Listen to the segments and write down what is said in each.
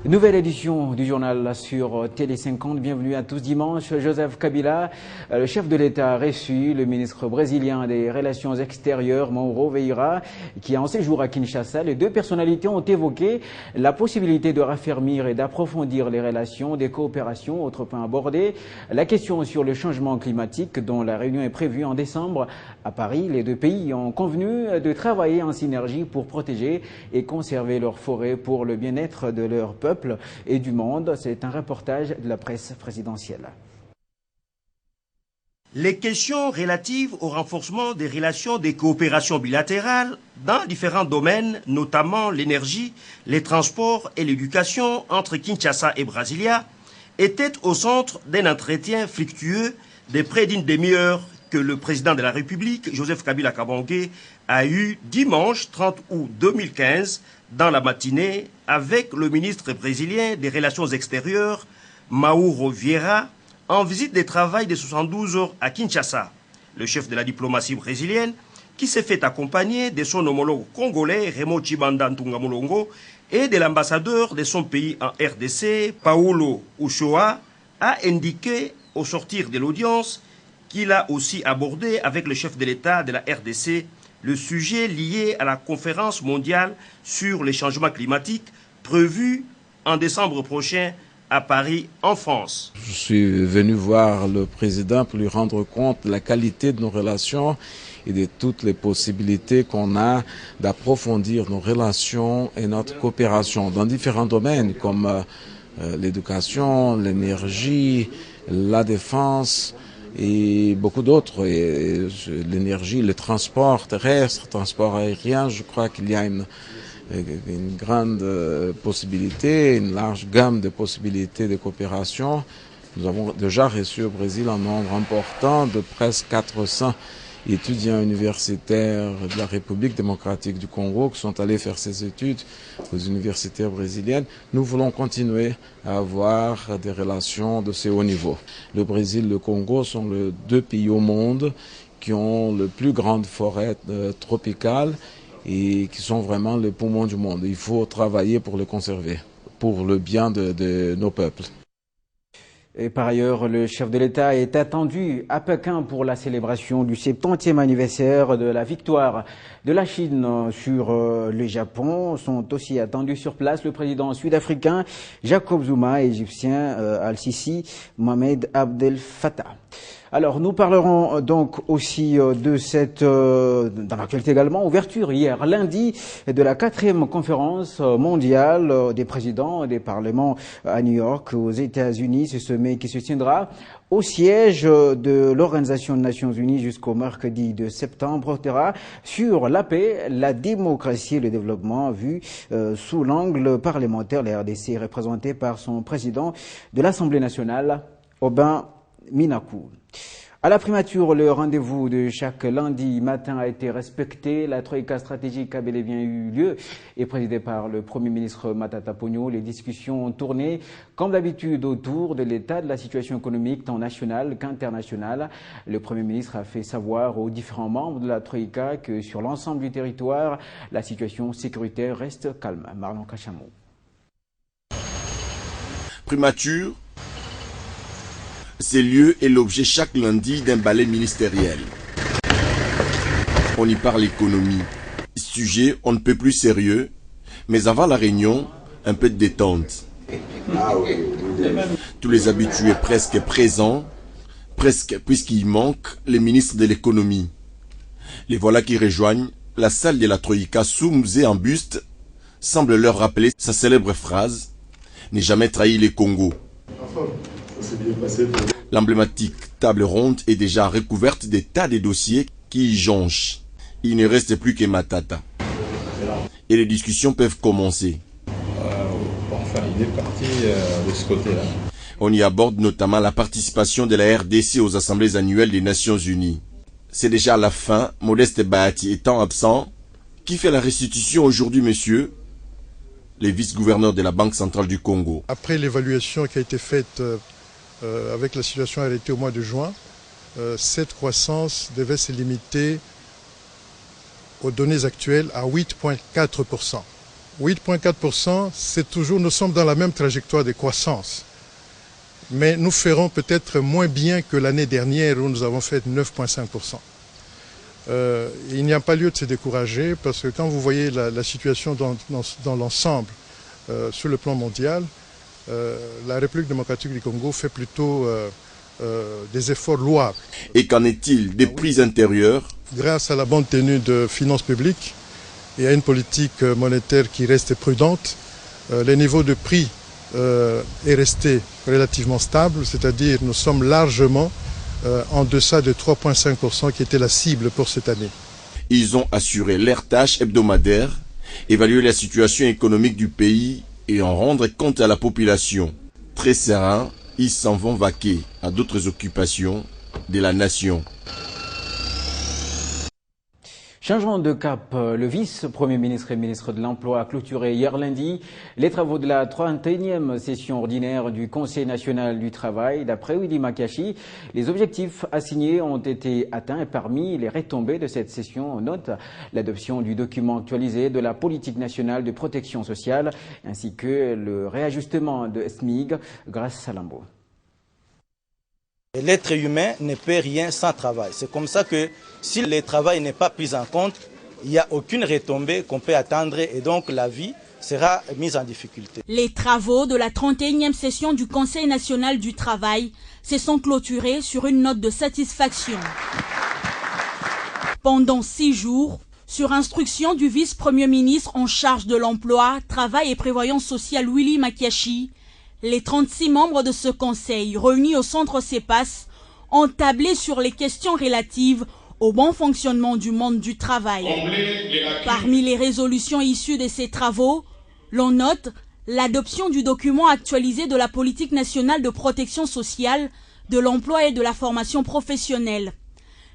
Nouvelle édition du journal sur Télé 50. Bienvenue à tous. Dimanche, Joseph Kabila, le chef de l'État, a reçu le ministre brésilien des Relations extérieures, Mauro Vieira, qui est en séjour à Kinshasa. Les deux personnalités ont évoqué la possibilité de raffermir et d'approfondir les relations, des coopérations. Autre point abordé, la question sur le changement climatique, dont la réunion est prévue en décembre à Paris. Les deux pays ont convenu de travailler en synergie pour protéger et conserver leurs forêts pour le bien-être de leur peuple et du monde. C'est un reportage de la presse présidentielle. Les questions relatives au renforcement des relations des coopérations bilatérales dans différents domaines, notamment l'énergie, les transports et l'éducation entre Kinshasa et Brasilia, étaient au centre d'un entretien fructueux de près d'une demi-heure que le président de la République, Joseph Kabila Kabange, a eu dimanche 30 août 2015 dans la matinée avec le ministre brésilien des Relations extérieures, Mauro Vieira, en visite de travail de 72 heures à Kinshasa. Le chef de la diplomatie brésilienne, qui s'est fait accompagner de son homologue congolais, Raymond Tshibanda Ntungamulongo, et de l'ambassadeur de son pays en RDC, Paulo Uchoa, a indiqué au sortir de l'audience qu'il a aussi abordé avec le chef de l'État de la RDC le sujet lié à la conférence mondiale sur les changements climatiques prévue en décembre prochain à Paris, en France. Je suis venu voir le président pour lui rendre compte de la qualité de nos relations et de toutes les possibilités qu'on a d'approfondir nos relations et notre coopération dans différents domaines comme l'éducation, l'énergie, la défense et beaucoup d'autres. L'énergie, le transport terrestre, le transport aérien, je crois qu'il y a une grande possibilité, une large gamme de possibilités de coopération. Nous avons déjà reçu au Brésil un nombre important de presque 400 étudiants universitaires de la République démocratique du Congo qui sont allés faire ces études aux universités brésiliennes. Nous voulons continuer à avoir des relations de ce haut niveau. Le Brésil et le Congo sont les deux pays au monde qui ont le plus grande forêt tropicale et qui sont vraiment les poumons du monde. Il faut travailler pour les conserver, pour le bien de nos peuples. Et par ailleurs, le chef de l'État est attendu à Pékin pour la célébration du 70e anniversaire de la victoire de la Chine sur le Japon. Sont aussi attendus sur place le président sud-africain Jacob Zuma et égyptien Al-Sisi Mohamed Abdel Fattah. Alors, nous parlerons donc aussi de cette, dans l'actualité également, ouverture hier lundi de la 4e conférence mondiale des présidents des parlements à New York, aux États-Unis. Ce sommet qui se tiendra au siège de l'Organisation des Nations Unies jusqu'au mercredi de septembre portera sur la paix, la démocratie et le développement vu sous l'angle parlementaire. La RDC est représentée par son président de l'Assemblée nationale, Aubin Minakou. À la primature, le rendez-vous de chaque lundi matin a été respecté. La troïka stratégique a bel et bien eu lieu et présidée par le Premier ministre Matata Ponyo. Les discussions ont tourné, comme d'habitude, autour de l'état de la situation économique tant nationale qu'internationale. Le Premier ministre a fait savoir aux différents membres de la troïka que sur l'ensemble du territoire, la situation sécuritaire reste calme. Marlon Kachamou. Primature. Ces lieux est l'objet chaque lundi d'un ballet ministériel. On y parle économie. Sujet on ne peut plus sérieux, mais avant la réunion, un peu de détente. Tous les habitués presque présents, presque puisqu'il manque les ministres de l'économie. Les voilà qui rejoignent la salle de la Troïka sous musée en buste, semble leur rappeler sa célèbre phrase « N'est jamais trahi les Congo ». L'emblématique table ronde est déjà recouverte des tas de dossiers qui y jonchent. Il ne reste plus que Matata. Et les discussions peuvent commencer. Enfin, il est parti de ce côté-là. On y aborde notamment la participation de la RDC aux assemblées annuelles des Nations Unies. C'est déjà la fin, Modeste Bahati étant absent. Qui fait la restitution aujourd'hui, monsieur? Les vice-gouverneurs de la Banque centrale du Congo. Après l'évaluation qui a été faite avec la situation arrêtée au mois de juin, cette croissance devait se limiter aux données actuelles à 8,4%. 8,4%, c'est toujours, nous sommes dans la même trajectoire de croissance. Mais nous ferons peut-être moins bien que l'année dernière où nous avons fait 9,5%. Il n'y a pas lieu de se décourager parce que quand vous voyez la situation dans l'ensemble sur le plan mondial, la République démocratique du Congo fait plutôt des efforts louables. Et qu'en est-il des prix intérieurs? Grâce à la bonne tenue de finances publiques et à une politique monétaire qui reste prudente, les niveaux de prix est resté relativement stable, c'est-à-dire nous sommes largement en deçà de 3,5% qui était la cible pour cette année. Ils ont assuré leur tâche hebdomadaire, évaluer la situation économique du pays et en rendre compte à la population. Très sereins, ils s'en vont vaquer à d'autres occupations de la nation. Changeons de cap, le vice-premier ministre et ministre de l'Emploi a clôturé hier lundi les travaux de la 31e session ordinaire du Conseil national du travail. D'après Willy Makashi, les objectifs assignés ont été atteints et parmi les retombées de cette session, on note l'adoption du document actualisé de la politique nationale de protection sociale ainsi que le réajustement de SMIG grâce à Lambo. L'être humain ne peut rien sans travail. C'est comme ça que si le travail n'est pas pris en compte, il n'y a aucune retombée qu'on peut attendre et donc la vie sera mise en difficulté. Les travaux de la 31e session du Conseil national du travail se sont clôturés sur une note de satisfaction. Pendant 6 jours, sur instruction du vice-premier ministre en charge de l'emploi, travail et prévoyance sociale Willy Makashi, les 36 membres de ce conseil, réunis au centre CEPAS, ont tablé sur les questions relatives au bon fonctionnement du monde du travail. Parmi les résolutions issues de ces travaux, l'on note l'adoption du document actualisé de la politique nationale de protection sociale, de l'emploi et de la formation professionnelle,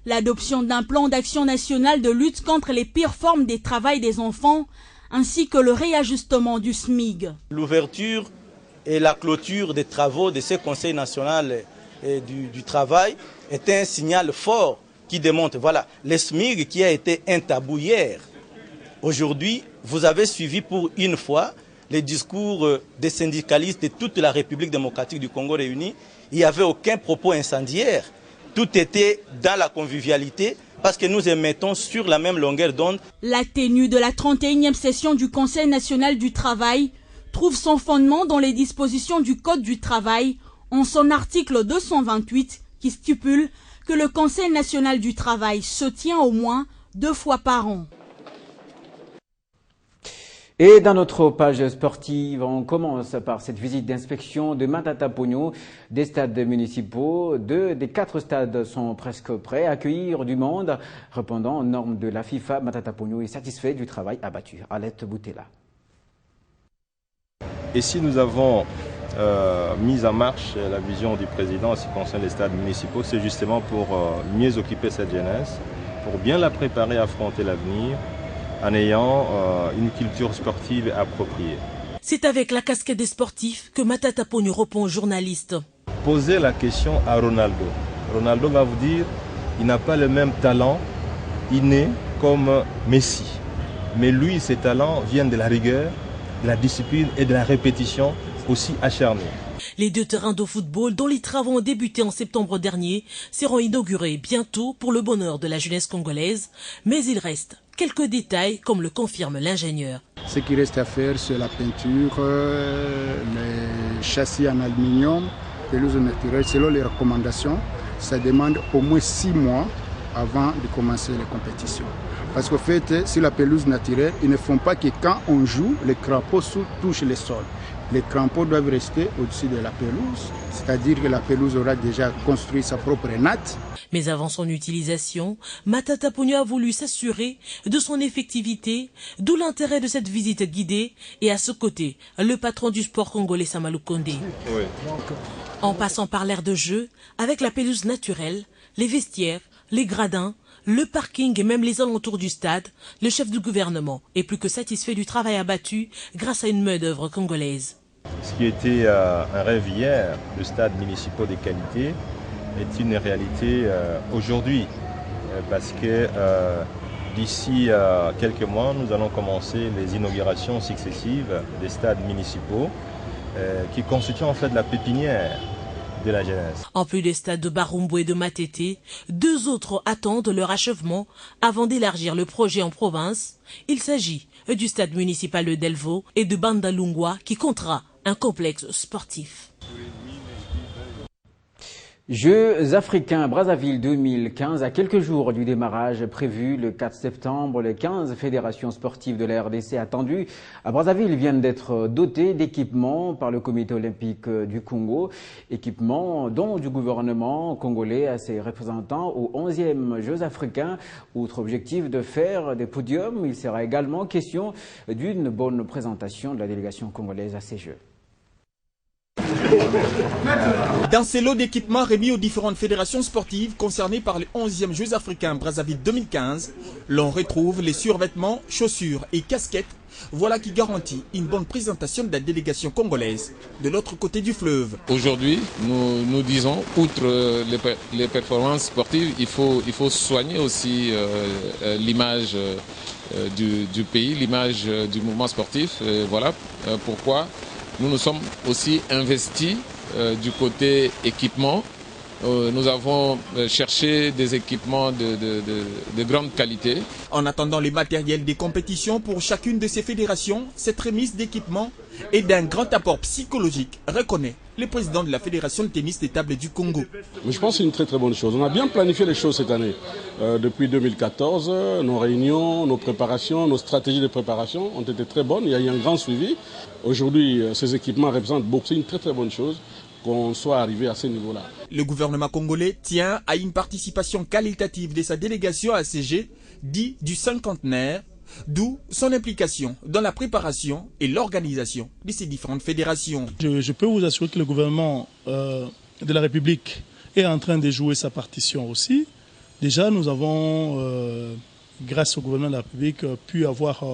l'adoption d'un plan d'action national de lutte contre les pires formes des travail des enfants, ainsi que le réajustement du SMIG. L'ouverture et la clôture des travaux de ce Conseil national du travail est un signal fort qui démontre, voilà, le SMIG qui a été un tabou hier. Aujourd'hui, vous avez suivi pour une fois les discours des syndicalistes de toute la République démocratique du Congo réunis. Il n'y avait aucun propos incendiaire. Tout était dans la convivialité parce que nous émettons sur la même longueur d'onde. La tenue de la 31e session du Conseil national du travail trouve son fondement dans les dispositions du Code du travail, en son article 228, qui stipule que le Conseil national du travail se tient au moins 2 fois par an. Et dans notre page sportive, on commence par cette visite d'inspection de Matata Pogno des stades municipaux. 2 des 4 stades sont presque prêts à accueillir du monde. Répondant aux normes de la FIFA, Matata Pogno est satisfait du travail abattu. Alette Boutella. Et si nous avons mis en marche la vision du président en ce qui concerne les stades municipaux, c'est justement pour mieux occuper cette jeunesse, pour bien la préparer à affronter l'avenir en ayant une culture sportive appropriée. C'est avec la casquette des sportifs que Matata Pogno répond aux journalistes. Posez la question à Ronaldo. Ronaldo va vous dire qu'il n'a pas le même talent inné comme Messi. Mais lui, ses talents viennent de la rigueur, de la discipline et de la répétition aussi acharnée. Les 2 terrains de football dont les travaux ont débuté en septembre dernier seront inaugurés bientôt pour le bonheur de la jeunesse congolaise, mais il reste quelques détails comme le confirme l'ingénieur. Ce qui reste à faire, c'est la peinture, les châssis en aluminium, pelouse naturelle. Selon les recommandations, ça demande au moins 6 mois avant de commencer les compétitions. Parce qu'au fait, sur la pelouse naturelle, ils ne font pas que quand on joue, les crampons touchent le sol. Les crampons doivent rester au-dessus de la pelouse, c'est-à-dire que la pelouse aura déjà construit sa propre natte. Mais avant son utilisation, Matata Pogno a voulu s'assurer de son effectivité, d'où l'intérêt de cette visite guidée, et à ce côté, le patron du sport congolais Samalou Kondé. Oui. En passant par l'aire de jeu, avec la pelouse naturelle, les vestiaires, les gradins, le parking et même les alentours du stade, le chef du gouvernement est plus que satisfait du travail abattu grâce à une main-d'œuvre congolaise. Ce qui était un rêve hier, le stade municipal de qualité, est une réalité aujourd'hui parce que D'ici quelques mois, nous allons commencer les inaugurations successives des stades municipaux qui constituent en fait la pépinière de la jeunesse. En plus des stades de Barumbu et de Matete, 2 autres attendent leur achèvement avant d'élargir le projet en province. Il s'agit du stade municipal de Delvaux et de Bandalungwa qui comptera un complexe sportif. Jeux africains Brazzaville 2015, à quelques jours du démarrage prévu le 4 septembre, les 15 fédérations sportives de la RDC attendues à Brazzaville viennent d'être dotées d'équipements par le comité olympique du Congo, équipements dont du gouvernement congolais à ses représentants aux 11e Jeux africains. Outre objectif de faire des podiums, il sera également question d'une bonne présentation de la délégation congolaise à ces Jeux. Dans ces lots d'équipements remis aux différentes fédérations sportives concernées par les 11e Jeux africains Brazzaville 2015, l'on retrouve les survêtements, chaussures et casquettes. Voilà qui garantit une bonne présentation de la délégation congolaise de l'autre côté du fleuve. Aujourd'hui, nous disons, outre les performances sportives, il faut soigner aussi l'image du pays, l'image du mouvement sportif. Voilà pourquoi nous nous sommes aussi investis du côté équipement. Nous avons cherché des équipements de grande qualité. En attendant les matériels des compétitions pour chacune de ces fédérations, cette remise d'équipement est d'un grand apport psychologique, reconnaît le président de la Fédération de tennis des tables du Congo. Mais je pense que c'est une très très bonne chose. On a bien planifié les choses cette année. Depuis 2014, nos réunions, nos préparations, nos stratégies de préparation ont été très bonnes. Il y a eu un grand suivi. Aujourd'hui, ces équipements représentent beaucoup. C'est une très très bonne chose qu'on soit arrivé à ce niveau-là. Le gouvernement congolais tient à une participation qualitative de sa délégation à ces Jeux, dit du cinquantenaire, d'où son implication dans la préparation et l'organisation de ces différentes fédérations. Je peux vous assurer que le gouvernement de la République est en train de jouer sa partition aussi. Déjà, nous avons, grâce au gouvernement de la République, pu avoir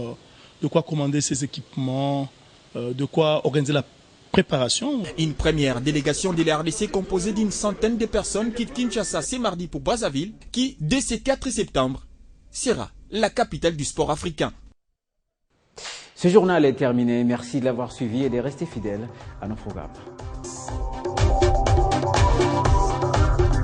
de quoi commander ces équipements, de quoi organiser la préparation. Une première délégation de la RDC composée d'une centaine de personnes quitte Kinshasa ce mardi pour Brazzaville, qui, dès ce 4 septembre, sera la capitale du sport africain. Ce journal est terminé. Merci de l'avoir suivi et de rester fidèle à nos programmes.